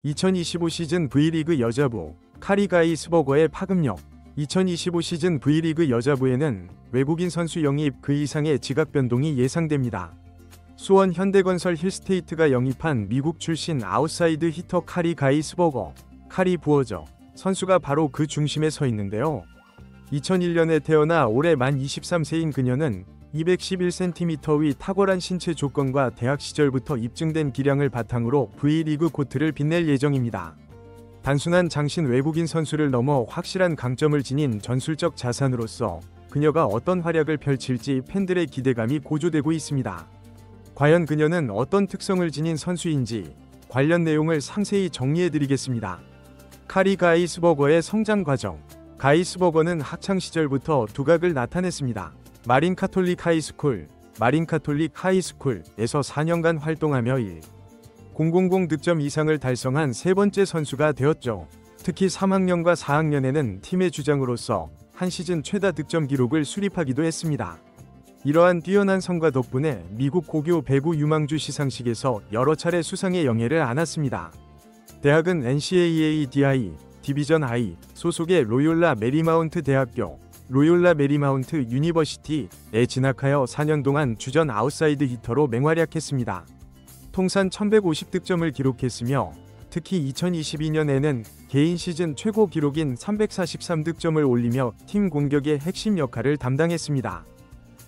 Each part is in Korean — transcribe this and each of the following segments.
2025 시즌 V리그 여자부 카리 가이스버거의 파급력. 2025 시즌 V리그 여자부에는 외국인 선수 영입 그 이상의 지각 변동이 예상됩니다. 수원 현대건설 힐스테이트가 영입한 미국 출신 아웃사이드 히터 카리 가이스버거, 카리 부어저 선수가 바로 그 중심에 서 있는데요. 2001년에 태어나 올해 만 23세인 그녀는 211cm 의 탁월한 신체 조건과 대학 시절부터 입증된 기량을 바탕으로 V리그 코트를 빛낼 예정입니다. 단순한 장신 외국인 선수를 넘어 확실한 강점을 지닌 전술적 자산으로서 그녀가 어떤 활약을 펼칠지 팬들의 기대감이 고조되고 있습니다. 과연 그녀는 어떤 특성을 지닌 선수인지 관련 내용을 상세히 정리해드리겠습니다. 카리 가이스버거의 성장 과정. 가이스버거는 학창시절부터 두각을 나타냈습니다. 마린 카톨릭 하이스쿨, 마린 카톨릭 하이스쿨에서 4년간 활동하며 1,000 득점 이상을 달성한 세 번째 선수가 되었죠. 특히 3학년과 4학년에는 팀의 주장으로서 한 시즌 최다 득점 기록을 수립하기도 했습니다. 이러한 뛰어난 성과 덕분에 미국 고교 배구 유망주 시상식에서 여러 차례 수상의 영예를 안았습니다. 대학은 NCAA 디비전 I 소속의 로욜라 메리마운트 대학교, 로욜라 메리마운트 유니버시티에 진학하여 4년 동안 주전 아웃사이드 히터로 맹활약했습니다. 통산 1150득점을 기록했으며 특히 2022년에는 개인 시즌 최고 기록인 343득점을 올리며 팀 공격의 핵심 역할을 담당했습니다.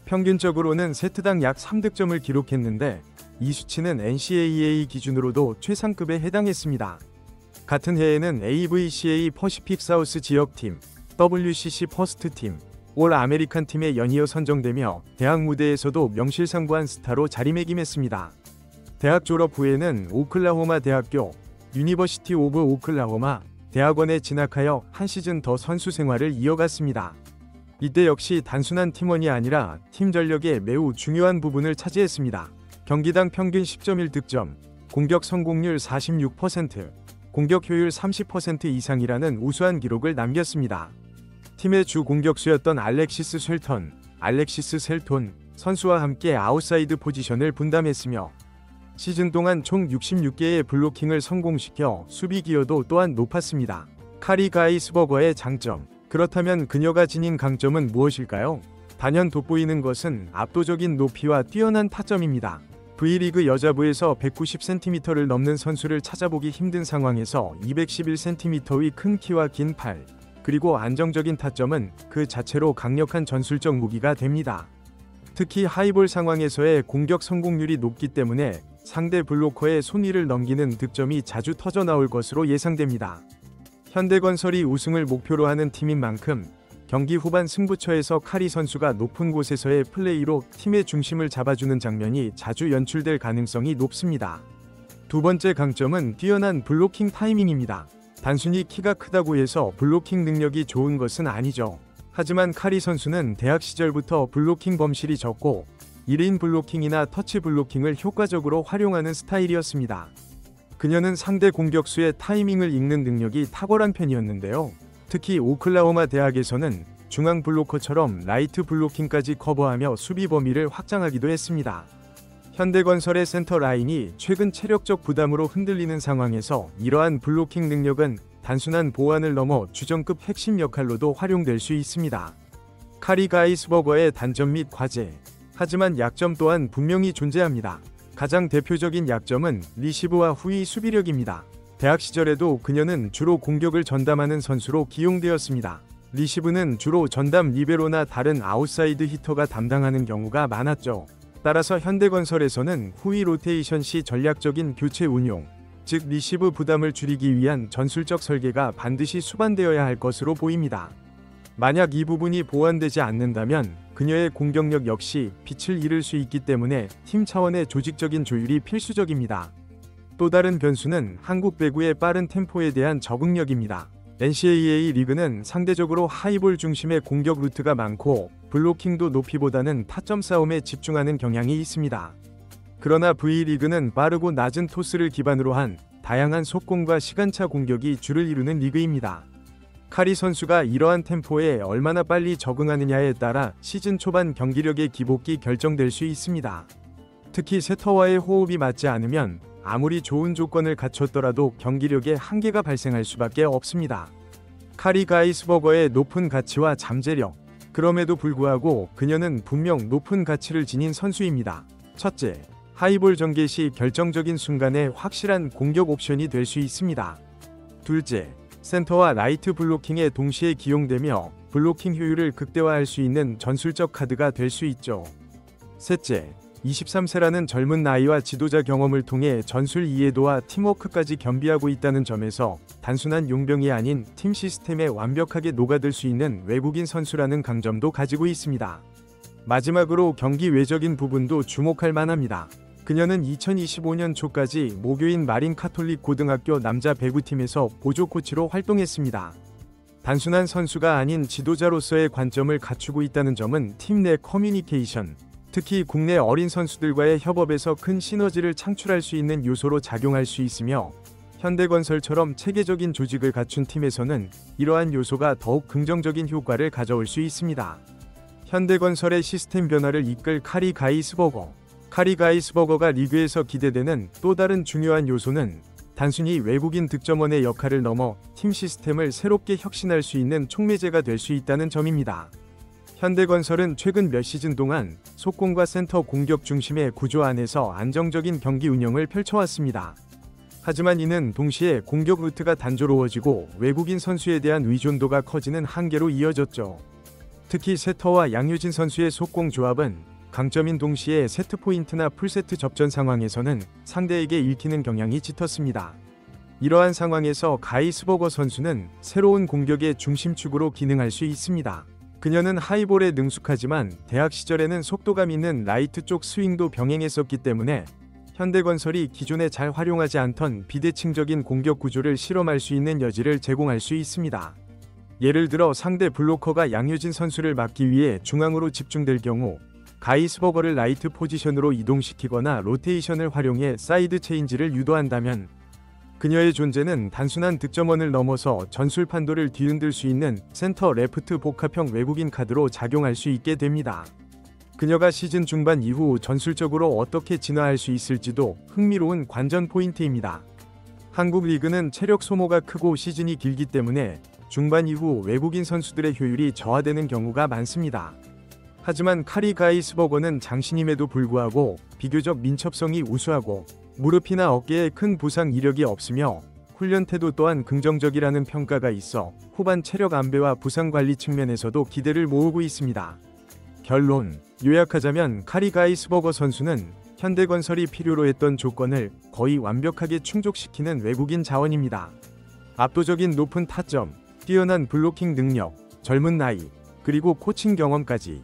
평균적으로는 세트당 약 3득점을 기록했는데 이 수치는 NCAA 기준으로도 최상급에 해당했습니다. 같은 해에는 AVCA 퍼시픽 사우스 지역팀, WCC 퍼스트팀, 올 아메리칸 팀에 연이어 선정되며 대학 무대에서도 명실상부한 스타로 자리매김했습니다. 대학 졸업 후에는 오클라호마 대학교, 유니버시티 오브 오클라호마 대학원에 진학하여 한 시즌 더 선수 생활을 이어갔습니다. 이때 역시 단순한 팀원이 아니라 팀 전력의 매우 중요한 부분을 차지했습니다. 경기당 평균 10.1득점, 공격 성공률 46%, 공격 효율 30% 이상이라는 우수한 기록을 남겼습니다. 팀의 주 공격수였던 알렉시스 셀톤 선수와 함께 아웃사이드 포지션을 분담했으며 시즌 동안 총 66개의 블로킹을 성공시켜 수비 기여도 또한 높았습니다. 카리 가이스버거의 장점. 그렇다면 그녀가 지닌 강점은 무엇일까요? 단연 돋보이는 것은 압도적인 높이와 뛰어난 타점입니다. V리그 여자부에서 190cm를 넘는 선수를 찾아보기 힘든 상황에서 211cm의 큰 키와 긴 팔, 그리고 안정적인 타점은 그 자체로 강력한 전술적 무기가 됩니다. 특히 하이볼 상황에서의 공격 성공률이 높기 때문에 상대 블로커의 손위를 넘기는 득점이 자주 터져 나올 것으로 예상됩니다. 현대건설이 우승을 목표로 하는 팀인 만큼 경기 후반 승부처에서 카리 선수가 높은 곳에서의 플레이로 팀의 중심을 잡아주는 장면이 자주 연출될 가능성이 높습니다. 두 번째 강점은 뛰어난 블로킹 타이밍입니다. 단순히 키가 크다고 해서 블로킹 능력이 좋은 것은 아니죠. 하지만 카리 선수는 대학 시절부터 블로킹 범실이 적고 1인 블로킹이나 터치 블로킹을 효과적으로 활용하는 스타일이었습니다. 그녀는 상대 공격수의 타이밍을 읽는 능력이 탁월한 편이었는데요. 특히 오클라호마 대학에서는 중앙 블로커처럼 라이트 블로킹까지 커버하며 수비 범위를 확장하기도 했습니다. 현대건설의 센터 라인이 최근 체력적 부담으로 흔들리는 상황에서 이러한 블로킹 능력은 단순한 보완을 넘어 주전급 핵심 역할로도 활용될 수 있습니다. 카리 가이스버거의 단점 및 과제. 하지만 약점 또한 분명히 존재합니다. 가장 대표적인 약점은 리시브와 후위 수비력입니다. 대학 시절에도 그녀는 주로 공격을 전담하는 선수로 기용되었습니다. 리시브는 주로 전담 리베로나 다른 아웃사이드 히터가 담당하는 경우가 많았죠. 따라서 현대건설에서는 후위 로테이션 시 전략적인 교체 운용, 즉 리시브 부담을 줄이기 위한 전술적 설계가 반드시 수반되어야 할 것으로 보입니다. 만약 이 부분이 보완되지 않는다면 그녀의 공격력 역시 빛을 잃을 수 있기 때문에 팀 차원의 조직적인 조율이 필수적입니다. 또 다른 변수는 한국 배구의 빠른 템포에 대한 적응력입니다. NCAA 리그는 상대적으로 하이볼 중심의 공격 루트가 많고 블로킹도 높이보다는 타점 싸움에 집중하는 경향이 있습니다. 그러나 V리그는 빠르고 낮은 토스를 기반으로 한 다양한 속공과 시간차 공격이 주를 이루는 리그입니다. 카리 선수가 이러한 템포에 얼마나 빨리 적응하느냐에 따라 시즌 초반 경기력의 기복이 결정될 수 있습니다. 특히 세터와의 호흡이 맞지 않으면 아무리 좋은 조건을 갖췄더라도 경기력에 한계가 발생할 수밖에 없습니다. 카리 가이스버거의 높은 가치와 잠재력. 그럼에도 불구하고 그녀는 분명 높은 가치를 지닌 선수입니다. 첫째, 하이볼 전개 시 결정적인 순간에 확실한 공격 옵션이 될 수 있습니다. 둘째, 센터와 라이트 블로킹에 동시에 기용되며 블로킹 효율을 극대화할 수 있는 전술적 카드가 될 수 있죠. 셋째, 23세라는 젊은 나이와 지도자 경험을 통해 전술 이해도와 팀워크까지 겸비하고 있다는 점에서 단순한 용병이 아닌 팀 시스템에 완벽하게 녹아들 수 있는 외국인 선수라는 강점도 가지고 있습니다. 마지막으로 경기 외적인 부분도 주목할 만합니다. 그녀는 2025년 초까지 모교인 마린 카톨릭 고등학교 남자 배구팀에서 보조 코치로 활동했습니다. 단순한 선수가 아닌 지도자로서의 관점을 갖추고 있다는 점은 팀 내 커뮤니케이션, 특히 국내 어린 선수들과의 협업에서 큰 시너지를 창출할 수 있는 요소로 작용할 수 있으며, 현대건설처럼 체계적인 조직을 갖춘 팀에서는 이러한 요소가 더욱 긍정적인 효과를 가져올 수 있습니다. 현대건설의 시스템 변화를 이끌 카리 가이스버거. 카리 가이스버거가 리그에서 기대되는 또 다른 중요한 요소는 단순히 외국인 득점원의 역할을 넘어 팀 시스템을 새롭게 혁신할 수 있는 촉매제가 될 수 있다는 점입니다. 현대건설은 최근 몇 시즌 동안 속공과 센터 공격 중심의 구조 안에서 안정적인 경기 운영을 펼쳐왔습니다. 하지만 이는 동시에 공격 루트가 단조로워지고 외국인 선수에 대한 의존도가 커지는 한계로 이어졌죠. 특히 세터와 양효진 선수의 속공 조합은 강점인 동시에 세트포인트나 풀세트 접전 상황에서는 상대에게 읽히는 경향이 짙었습니다. 이러한 상황에서 가이스버거 선수는 새로운 공격의 중심축으로 기능할 수 있습니다. 그녀는 하이볼에 능숙하지만 대학 시절에는 속도감 있는 라이트 쪽 스윙도 병행했었기 때문에 현대건설이 기존에 잘 활용하지 않던 비대칭적인 공격 구조를 실험할 수 있는 여지를 제공할 수 있습니다. 예를 들어 상대 블로커가 양효진 선수를 막기 위해 중앙으로 집중될 경우 가이스버거를 라이트 포지션으로 이동시키거나 로테이션을 활용해 사이드 체인지를 유도한다면 그녀의 존재는 단순한 득점원을 넘어서 전술 판도를 뒤흔들 수 있는 센터 레프트 복합형 외국인 카드로 작용할 수 있게 됩니다. 그녀가 시즌 중반 이후 전술적으로 어떻게 진화할 수 있을지도 흥미로운 관전 포인트입니다. 한국 리그는 체력 소모가 크고 시즌이 길기 때문에 중반 이후 외국인 선수들의 효율이 저하되는 경우가 많습니다. 하지만 카리 가이스버거는 장신임에도 불구하고 비교적 민첩성이 우수하고 무릎이나 어깨에 큰 부상 이력이 없으며 훈련 태도 또한 긍정적이라는 평가가 있어 후반 체력 안배와 부상 관리 측면에서도 기대를 모으고 있습니다. 결론, 요약하자면 카리 가이스버거 선수는 현대건설이 필요로 했던 조건을 거의 완벽하게 충족시키는 외국인 자원입니다. 압도적인 높은 타점, 뛰어난 블로킹 능력, 젊은 나이, 그리고 코칭 경험까지.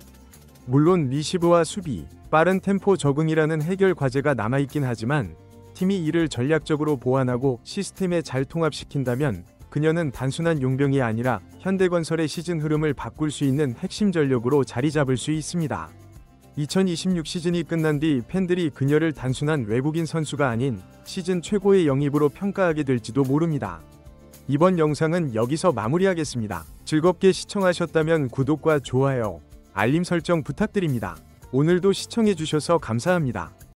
물론 리시브와 수비, 빠른 템포 적응이라는 해결 과제가 남아있긴 하지만 팀이 이를 전략적으로 보완하고 시스템에 잘 통합시킨다면 그녀는 단순한 용병이 아니라 현대건설의 시즌 흐름을 바꿀 수 있는 핵심 전력으로 자리 잡을 수 있습니다. 2026 시즌이 끝난 뒤 팬들이 그녀를 단순한 외국인 선수가 아닌 시즌 최고의 영입으로 평가하게 될지도 모릅니다. 이번 영상은 여기서 마무리하겠습니다. 즐겁게 시청하셨다면 구독과 좋아요, 알림 설정 부탁드립니다. 오늘도 시청해주셔서 감사합니다.